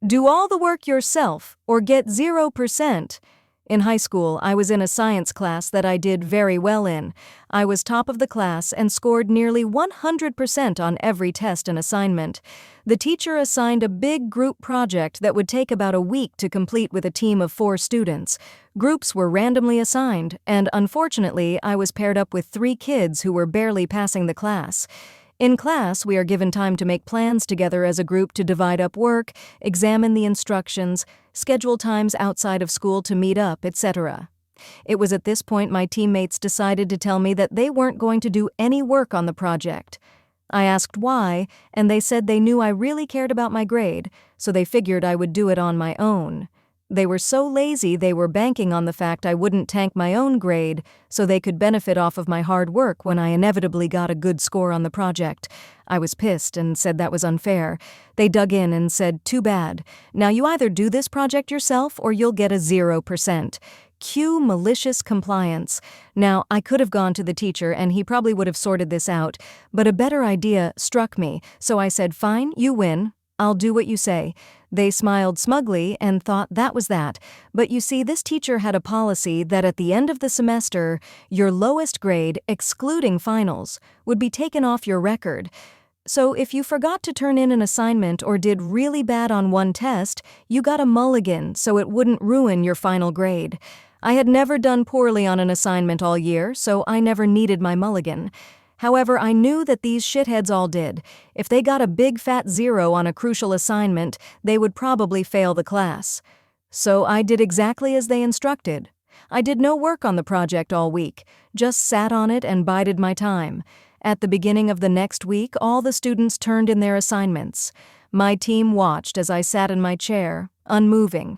Do all the work yourself or get 0%. In high school, I was in a science class that I did very well in. I was top of the class and scored nearly 100% on every test and assignment. The teacher assigned a big group project that would take about a week to complete with a team of 4 students. Groups were randomly assigned, and unfortunately, I was paired up with 3 kids who were barely passing the class. In class, we are given time to make plans together as a group to divide up work, examine the instructions, schedule times outside of school to meet up, etc. It was at this point my teammates decided to tell me that they weren't going to do any work on the project. I asked why, and they said they knew I really cared about my grade, so they figured I would do it on my own. They were so lazy they were banking on the fact I wouldn't tank my own grade so they could benefit off of my hard work when I inevitably got a good score on the project. I was pissed and said that was unfair. They dug in and said, "Too bad. Now you either do this project yourself or you'll get a 0%. Cue malicious compliance. Now, I could have gone to the teacher and he probably would have sorted this out, but a better idea struck me, so I said, "Fine, you win. I'll do what you say." They smiled smugly and thought that was that. But you see, this teacher had a policy that at the end of the semester, your lowest grade, excluding finals, would be taken off your record. So if you forgot to turn in an assignment or did really bad on one test, you got a mulligan so it wouldn't ruin your final grade. I had never done poorly on an assignment all year, so I never needed my mulligan. However, I knew that these shitheads all did. If they got a big fat 0 on a crucial assignment, they would probably fail the class. So I did exactly as they instructed. I did no work on the project all week, just sat on it and bided my time. At the beginning of the next week, all the students turned in their assignments. My team watched as I sat in my chair, unmoving.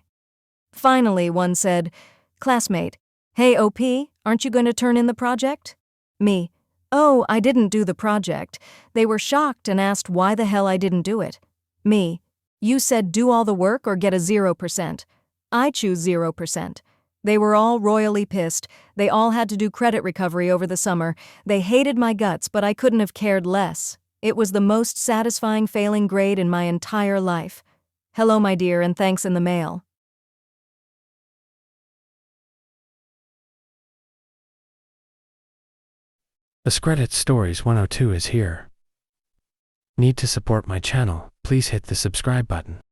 Finally, one said, "Classmate, hey OP, aren't you going to turn in the project?" Me, "Oh, I didn't do the project." They were shocked and asked why the hell I didn't do it. Me, "You said do all the work or get a 0%. I choose 0%. They were all royally pissed. They all had to do credit recovery over the summer. They hated my guts, but I couldn't have cared less. It was the most satisfying failing grade in my entire life. Hello, my dear, and thanks in the mail. AskReddit Stories 102 is here. Need to support my channel? Please hit the subscribe button.